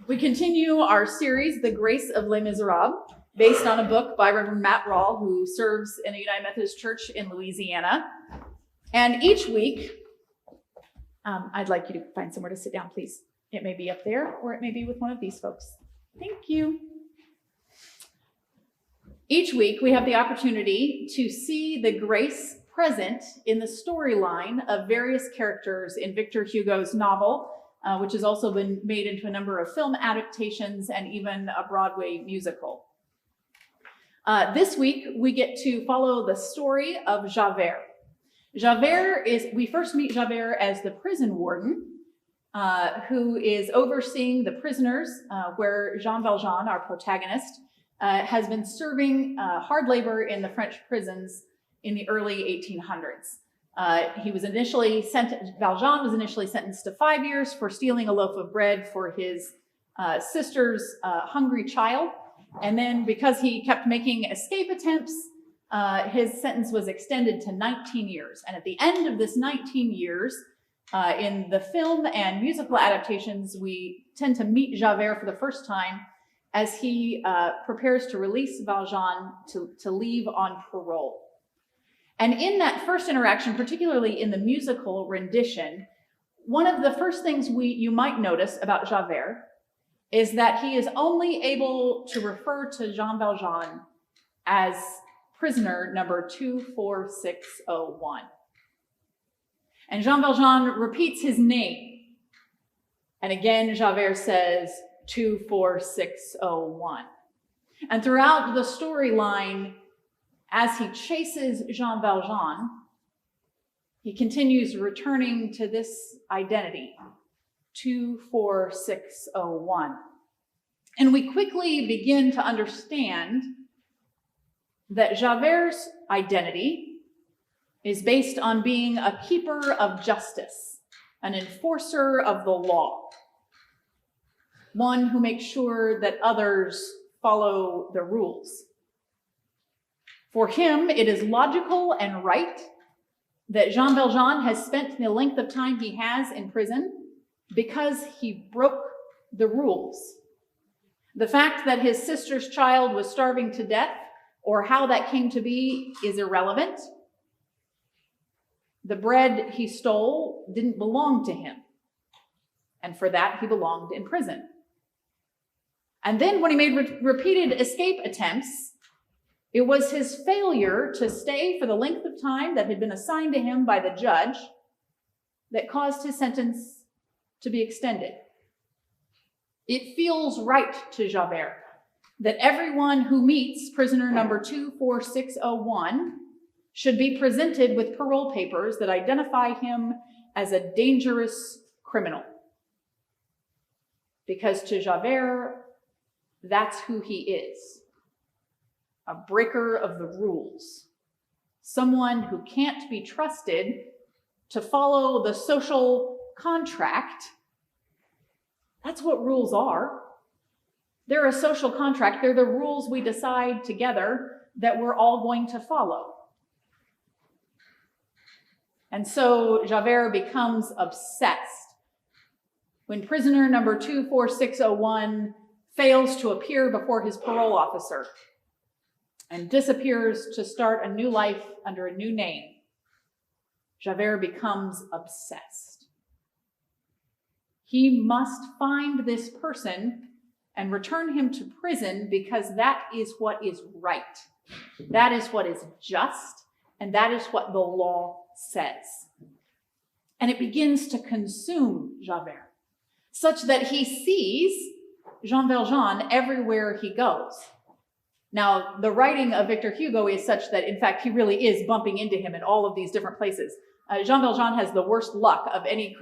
We continue our series, The Grace of Les Misérables, based on a book by Reverend Matt Rawle, who serves in a United Methodist Church in Louisiana. And each week, I'd like you to find somewhere to sit down, please. It may be up there, or it may be with one of these folks. Thank you. Each week, we have the opportunity to see the grace present in the storyline of various characters in Victor Hugo's novel, which has also been made into a number of film adaptations and even a Broadway musical. This week, we get to follow the story of Javert. We first meet Javert as the prison warden, who is overseeing the prisoners, where Jean Valjean, our protagonist, has been serving hard labor in the French prisons in the early 1800s. Valjean was initially sentenced to 5 years for stealing a loaf of bread for his sister's hungry child. And then because he kept making escape attempts, his sentence was extended to 19 years. And at the end of this 19 years, in the film and musical adaptations, we tend to meet Javert for the first time as he prepares to release Valjean to leave on parole. And in that first interaction, particularly in the musical rendition, one of the first things you might notice about Javert is that he is only able to refer to Jean Valjean as prisoner number 24601. And Jean Valjean repeats his name. And again, Javert says 24601. And throughout the storyline, as he chases Jean Valjean, he continues returning to this identity, 24601. And we quickly begin to understand that Javert's identity is based on being a keeper of justice, an enforcer of the law, one who makes sure that others follow the rules. For him, it is logical and right that Jean Valjean has spent the length of time he has in prison because he broke the rules. The fact that his sister's child was starving to death or how that came to be is irrelevant. The bread he stole didn't belong to him, and for that he belonged in prison. And then when he made repeated escape attempts, it was his failure to stay for the length of time that had been assigned to him by the judge that caused his sentence to be extended. It feels right to Javert that everyone who meets prisoner number 24601 should be presented with parole papers that identify him as a dangerous criminal. Because to Javert, that's who he is. A breaker of the rules, someone who can't be trusted to follow the social contract. That's what rules are. They're a social contract. They're the rules we decide together that we're all going to follow. And so Javert becomes obsessed when prisoner number 24601 fails to appear before his parole officer and disappears to start a new life under a new name. Javert becomes obsessed. He must find this person and return him to prison because that is what is right. That is what is just, and that is what the law says. And it begins to consume Javert, such that he sees Jean Valjean everywhere he goes. Now, the writing of Victor Hugo is such that, in fact, he really is bumping into him in all of these different places. Jean Valjean has the worst luck of any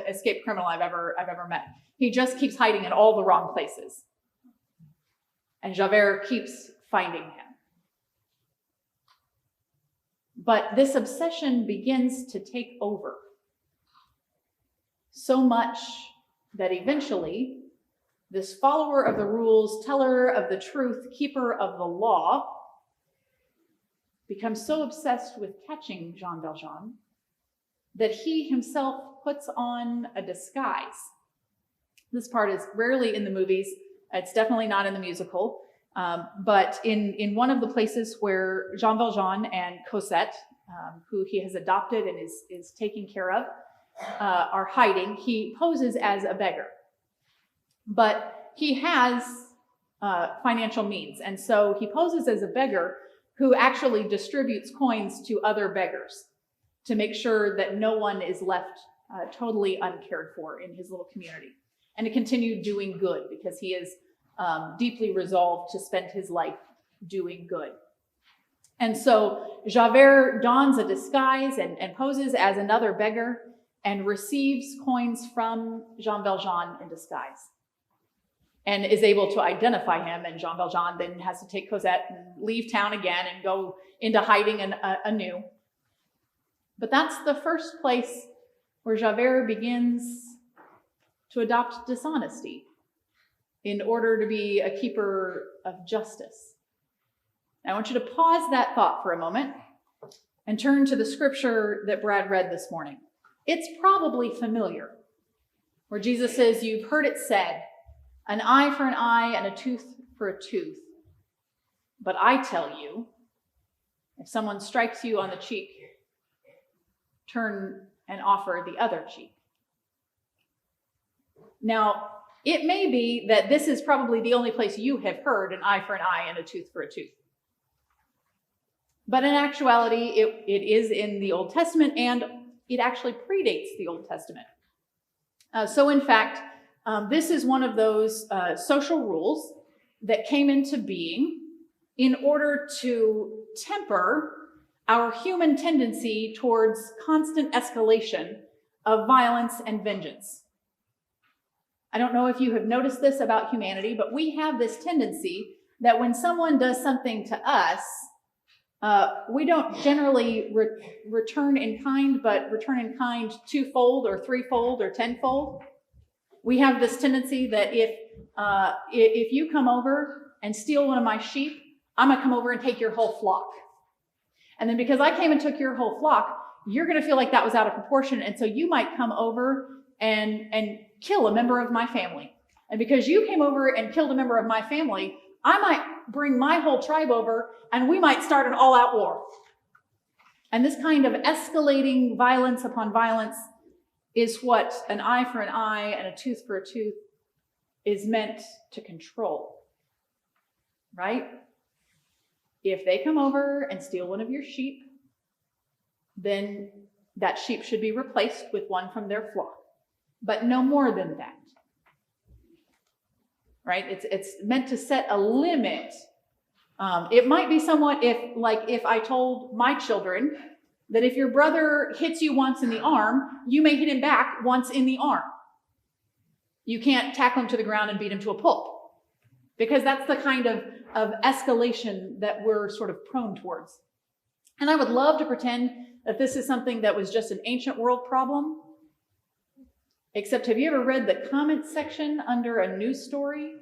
escaped criminal I've ever met. He just keeps hiding in all the wrong places. And Javert keeps finding him. But this obsession begins to take over. So much that eventually this follower of the rules, teller of the truth, keeper of the law, becomes so obsessed with catching Jean Valjean that he himself puts on a disguise This part is rarely in the movies. It's definitely not in the musical. But in one of the places where Jean Valjean and Cosette, who he has adopted and is taking care of, are hiding, he poses as a beggar. But he has financial means. And so he poses as a beggar who actually distributes coins to other beggars to make sure that no one is left totally uncared for in his little community, and to continue doing good because he is deeply resolved to spend his life doing good. And so Javert dons a disguise and poses as another beggar and receives coins from Jean Valjean in disguise, and is able to identify him. And Jean Valjean then has to take Cosette and leave town again and go into hiding anew. But that's the first place where Javert begins to adopt dishonesty in order to be a keeper of justice. Now, I want you to pause that thought for a moment and turn to the scripture that Brad read this morning. It's probably familiar, where Jesus says, "You've heard it said, an eye for an eye and a tooth for a tooth. But I tell you, if someone strikes you on the cheek, turn and offer the other cheek." Now, it may be that this is probably the only place you have heard an eye for an eye and a tooth for a tooth. But in actuality, it is in the Old Testament, and it actually predates the Old Testament. So in fact, this is one of those social rules that came into being in order to temper our human tendency towards constant escalation of violence and vengeance. I don't know if you have noticed this about humanity, but we have this tendency that when someone does something to us, we don't generally return in kind, but return in kind twofold or threefold or tenfold. We have this tendency that if you come over and steal one of my sheep, I'm going to come over and take your whole flock. And then because I came and took your whole flock, you're going to feel like that was out of proportion. And so you might come over and kill a member of my family. And because you came over and killed a member of my family, I might bring my whole tribe over and we might start an all-out war. And this kind of escalating violence upon violence is what an eye for an eye and a tooth for a tooth is meant to control, right? If they come over and steal one of your sheep, then that sheep should be replaced with one from their flock, but no more than that, right? It's meant to set a limit. It might be somewhat if I told my children that if your brother hits you once in the arm, you may hit him back once in the arm. You can't tackle him to the ground and beat him to a pulp, because that's the kind of escalation that we're sort of prone towards. And I would love to pretend that this is something that was just an ancient world problem. Except, have you ever read the comment section under a news story?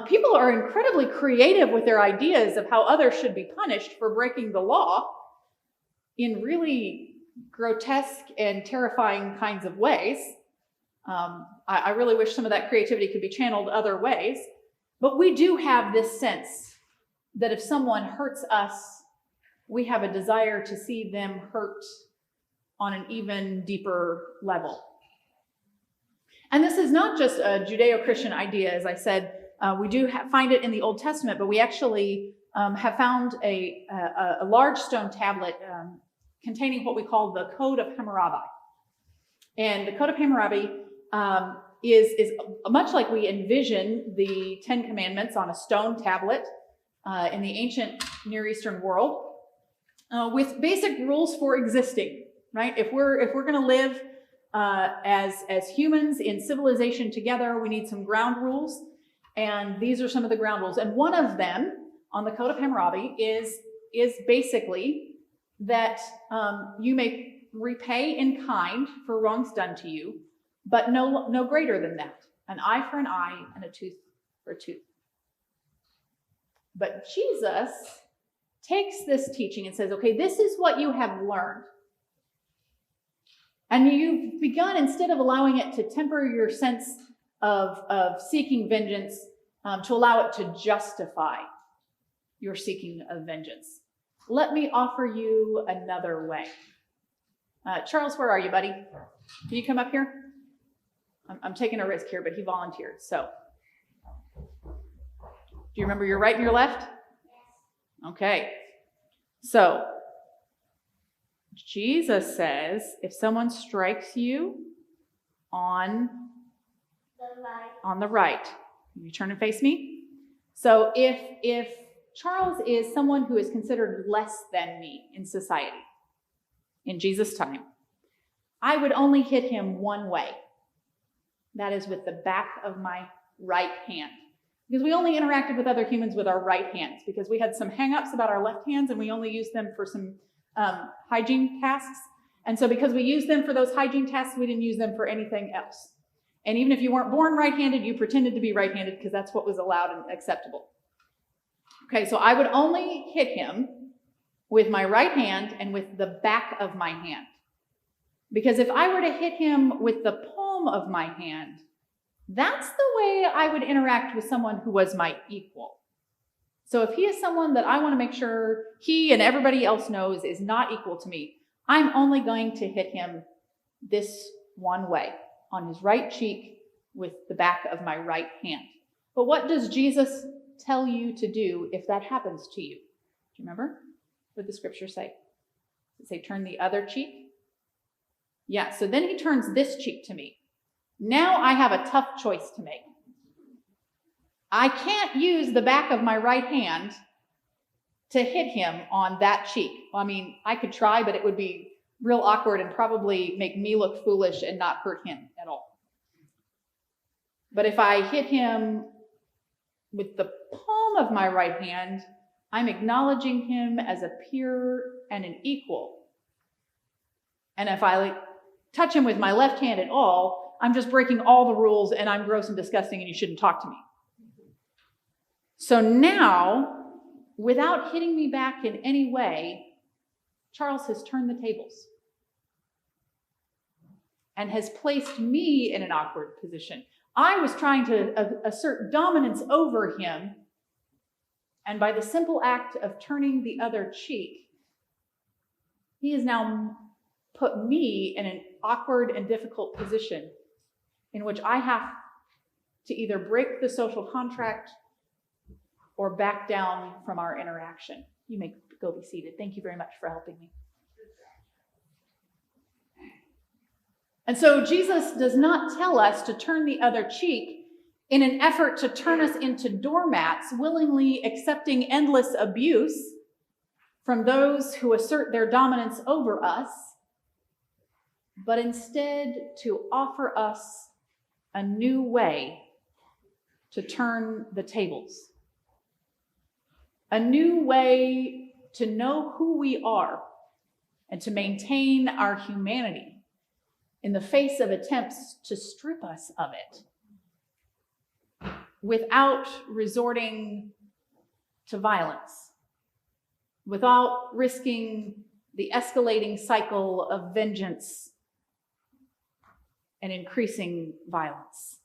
People are incredibly creative with their ideas of how others should be punished for breaking the law in really grotesque and terrifying kinds of ways. I really wish some of that creativity could be channeled other ways. But we do have this sense that if someone hurts us, we have a desire to see them hurt on an even deeper level. And this is not just a Judeo-Christian idea. As I said, we do find it in the Old Testament, but we actually have found a large stone tablet containing what we call the Code of Hammurabi. And the Code of Hammurabi is much like we envision the Ten Commandments on a stone tablet in the ancient Near Eastern world, with basic rules for existing, right? If we're going to live as humans in civilization together, we need some ground rules, and these are some of the ground rules. And one of them on the Code of Hammurabi is basically that you may repay in kind for wrongs done to you, but no greater than that. An eye for an eye and a tooth for a tooth. But Jesus takes this teaching and says, okay, this is what you have learned. And you've begun, instead of allowing it to temper your sense of seeking vengeance, to allow it to justify your seeking of vengeance. Let me offer you another way. Charles, where are you, buddy? Can you come up here? I'm taking a risk here, but he volunteered. So, do you remember your right and your left? Okay. So, Jesus says, if someone strikes you on the right, you turn and face me. So if Charles is someone who is considered less than me in society, in Jesus' time, I would only hit him one way. That is with the back of my right hand. Because we only interacted with other humans with our right hands, because we had some hang-ups about our left hands and we only used them for some hygiene tasks. And so because we used them for those hygiene tasks, we didn't use them for anything else. And even if you weren't born right-handed, you pretended to be right-handed because that's what was allowed and acceptable. Okay, so I would only hit him with my right hand and with the back of my hand. Because if I were to hit him with the palm of my hand, that's the way I would interact with someone who was my equal. So if he is someone that I want to make sure he and everybody else knows is not equal to me, I'm only going to hit him this one way, on his right cheek with the back of my right hand. But what does Jesus tell you to do if that happens to you? Do you remember what the scripture say? Does it say turn the other cheek? Yeah, so then he turns this cheek to me. Now I have a tough choice to make. I can't use the back of my right hand to hit him on that cheek. Well, I mean, I could try, but it would be real awkward and probably make me look foolish and not hurt him at all. But if I hit him with the palm of my right hand, I'm acknowledging him as a peer and an equal. And if I touch him with my left hand at all, I'm just breaking all the rules and I'm gross and disgusting and you shouldn't talk to me. So now, without hitting me back in any way, Charles has turned the tables and has placed me in an awkward position. I was trying to assert dominance over him, and by the simple act of turning the other cheek, he has now put me in an awkward and difficult position in which I have to either break the social contract or back down from our interaction. You may go be seated. Thank you very much for helping me. And so Jesus does not tell us to turn the other cheek in an effort to turn us into doormats, willingly accepting endless abuse from those who assert their dominance over us, but instead to offer us a new way to turn the tables. A new way to know who we are and to maintain our humanity in the face of attempts to strip us of it without resorting to violence, without risking the escalating cycle of vengeance and increasing violence.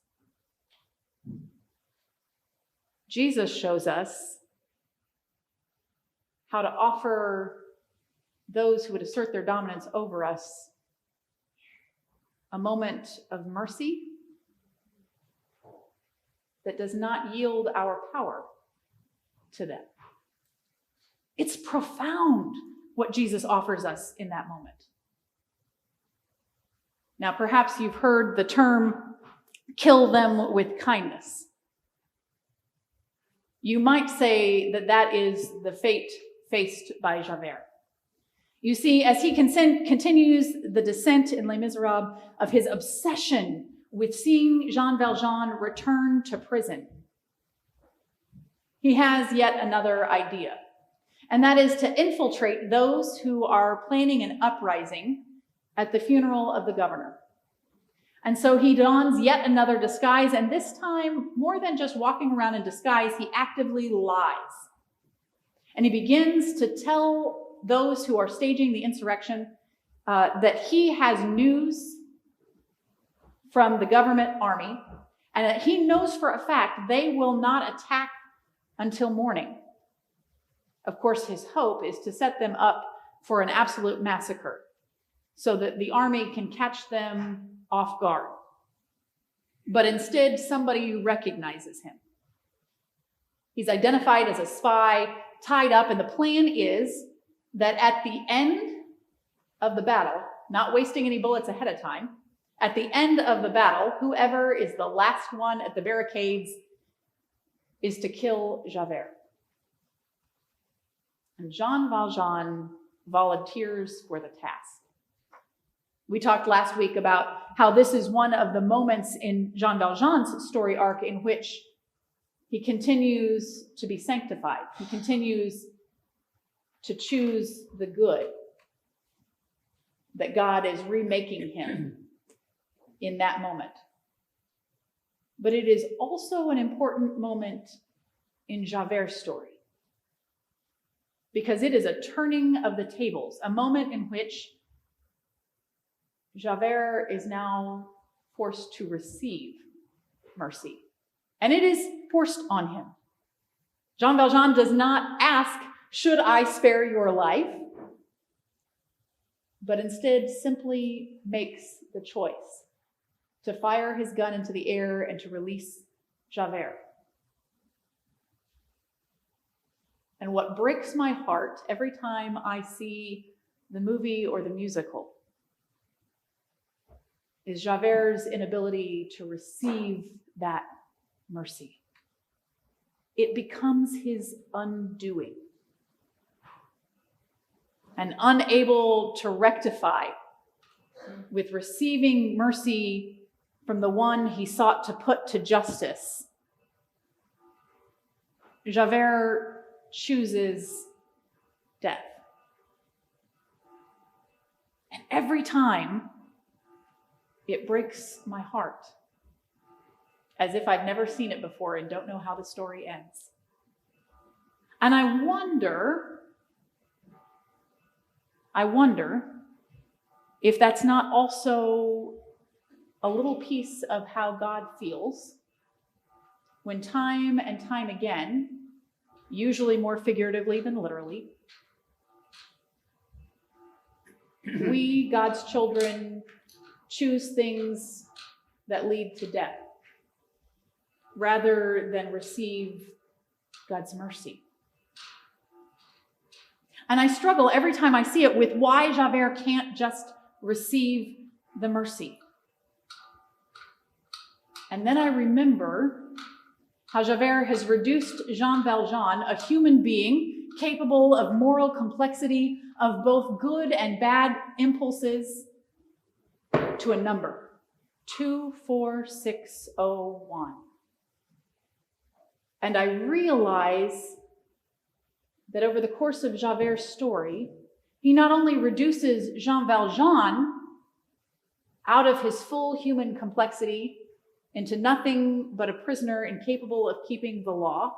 Jesus shows us how to offer those who would assert their dominance over us a moment of mercy that does not yield our power to them. It's profound what Jesus offers us in that moment. Now, perhaps you've heard the term, kill them with kindness. You might say that that is the fate faced by Javert. You see, as he continues the descent in Les Misérables of his obsession with seeing Jean Valjean return to prison, he has yet another idea, and that is to infiltrate those who are planning an uprising at the funeral of the governor. And so he dons yet another disguise, and this time, more than just walking around in disguise, he actively lies. And he begins to tell those who are staging the insurrection that he has news from the government army, and that he knows for a fact they will not attack until morning. Of course, his hope is to set them up for an absolute massacre so that the army can catch them off guard. But instead, somebody recognizes him. He's identified as a spy, tied up, and the plan is that at the end of the battle, not wasting any bullets ahead of time, at the end of the battle, whoever is the last one at the barricades is to kill Javert. And Jean Valjean volunteers for the task. We talked last week about how this is one of the moments in Jean Valjean's story arc in which he continues to be sanctified. He continues to choose the good, that God is remaking him in that moment. But it is also an important moment in Javert's story, because it is a turning of the tables, a moment in which Javert is now forced to receive mercy. And it is forced on him. Jean Valjean does not ask, "Should I spare your life?" but instead simply makes the choice to fire his gun into the air and to release Javert. And what breaks my heart every time I see the movie or the musical is Javert's inability to receive that mercy. It becomes his undoing. And unable to rectify with receiving mercy from the one he sought to put to justice, Javert chooses death. And every time, it breaks my heart, as if I've never seen it before and don't know how the story ends. And I wonder if that's not also a little piece of how God feels when time and time again, usually more figuratively than literally, we, God's children, choose things that lead to death rather than receive God's mercy. And I struggle every time I see it with why Javert can't just receive the mercy. And then I remember how Javert has reduced Jean Valjean, a human being capable of moral complexity, of both good and bad impulses, to a number, 24601. And I realize that over the course of Javert's story, he not only reduces Jean Valjean out of his full human complexity into nothing but a prisoner incapable of keeping the law,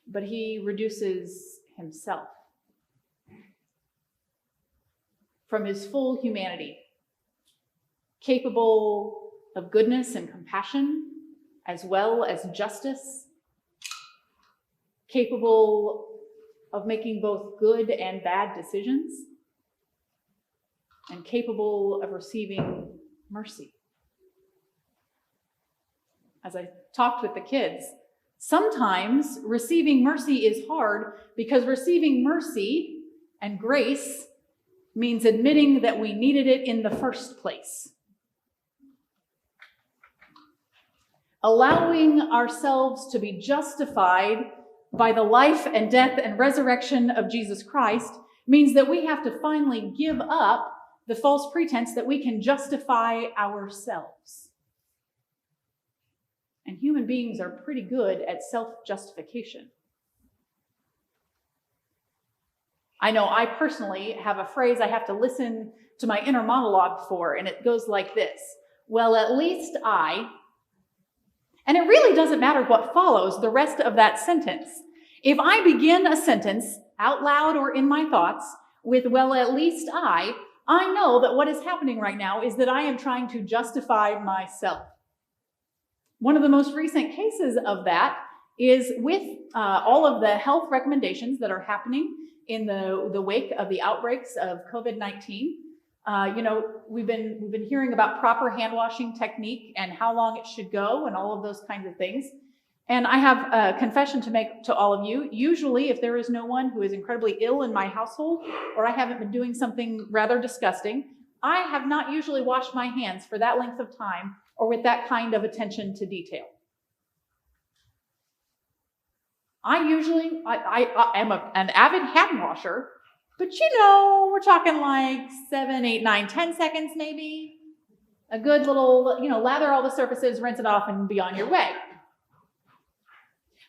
but he reduces himself from his full humanity, capable of goodness and compassion, as well as justice, capable of making both good and bad decisions, and capable of receiving mercy. As I talked with the kids, sometimes receiving mercy is hard because receiving mercy and grace means admitting that we needed it in the first place. Allowing ourselves to be justified by the life and death and resurrection of Jesus Christ means that we have to finally give up the false pretense that we can justify ourselves. And human beings are pretty good at self-justification. I know I personally have a phrase I have to listen to my inner monologue for, and it goes like this: well, at least I. And it really doesn't matter what follows the rest of that sentence. If I begin a sentence out loud or in my thoughts with, well, at least I know that what is happening right now is that I am trying to justify myself. One of the most recent cases of that is with all of the health recommendations that are happening in the wake of the outbreaks of COVID-19. We've been hearing about proper hand washing technique and how long it should go and all of those kinds of things. And I have a confession to make to all of you. Usually, if there is no one who is incredibly ill in my household, or I haven't been doing something rather disgusting, I have not usually washed my hands for that length of time or with that kind of attention to detail. I am an avid hand washer, but we're talking like 7, 8, 9, 10 seconds maybe. A good little, lather all the surfaces, rinse it off, and be on your way.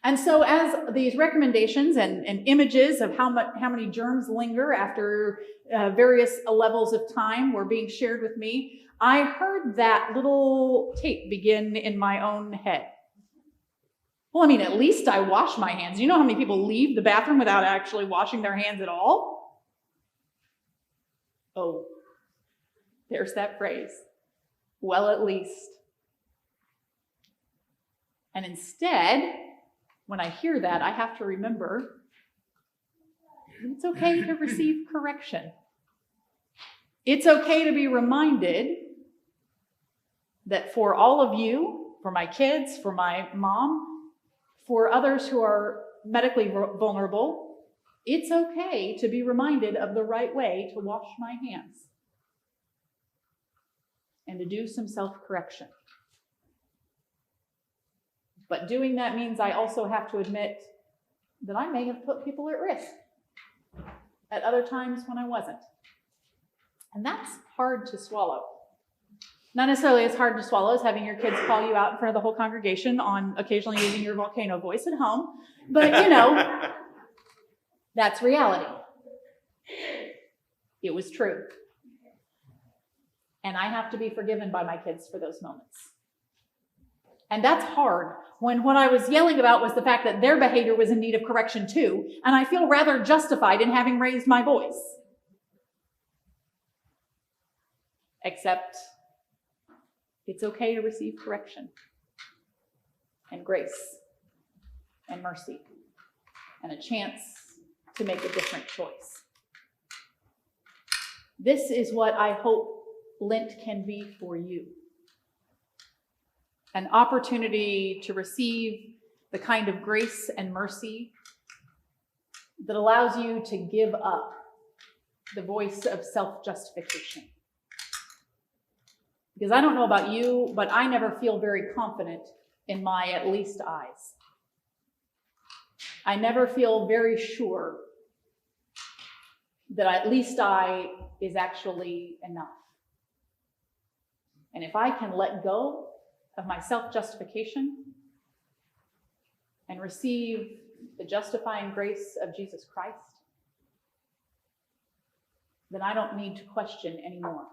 And so as these recommendations and images of how many germs linger after various levels of time were being shared with me, I heard that little tape begin in my own head. Well, at least I wash my hands. You know how many people leave the bathroom without actually washing their hands at all? Oh, there's that phrase. Well, at least. And instead, when I hear that, I have to remember it's okay to receive correction. It's okay to be reminded that for all of you, for my kids, for my mom, for others who are medically vulnerable, it's okay to be reminded of the right way to wash my hands and to do some self-correction. But doing that means I also have to admit that I may have put people at risk at other times when I wasn't. And that's hard to swallow. Not necessarily as hard to swallow as having your kids call you out in front of the whole congregation on occasionally using your volcano voice at home. But, that's reality. It was true. And I have to be forgiven by my kids for those moments. And that's hard when what I was yelling about was the fact that their behavior was in need of correction too, and I feel rather justified in having raised my voice. Except it's okay to receive correction and grace and mercy and a chance to make a different choice. This is what I hope Lent can be for you. An opportunity to receive the kind of grace and mercy that allows you to give up the voice of self-justification. Because I don't know about you, but I never feel very confident in my at least eyes. I never feel very sure that at least I is actually enough. And if I can let go of my self-justification and receive the justifying grace of Jesus Christ, then I don't need to question anymore.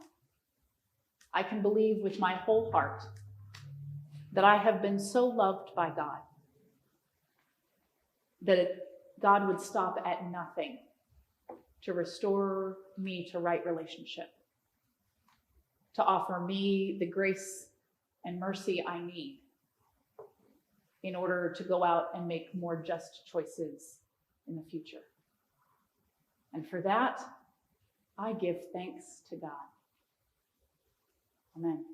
I can believe with my whole heart that I have been so loved by God that God would stop at nothing to restore me to right relationship, to offer me the grace and mercy I need in order to go out and make more just choices in the future. And for that, I give thanks to God. Amen.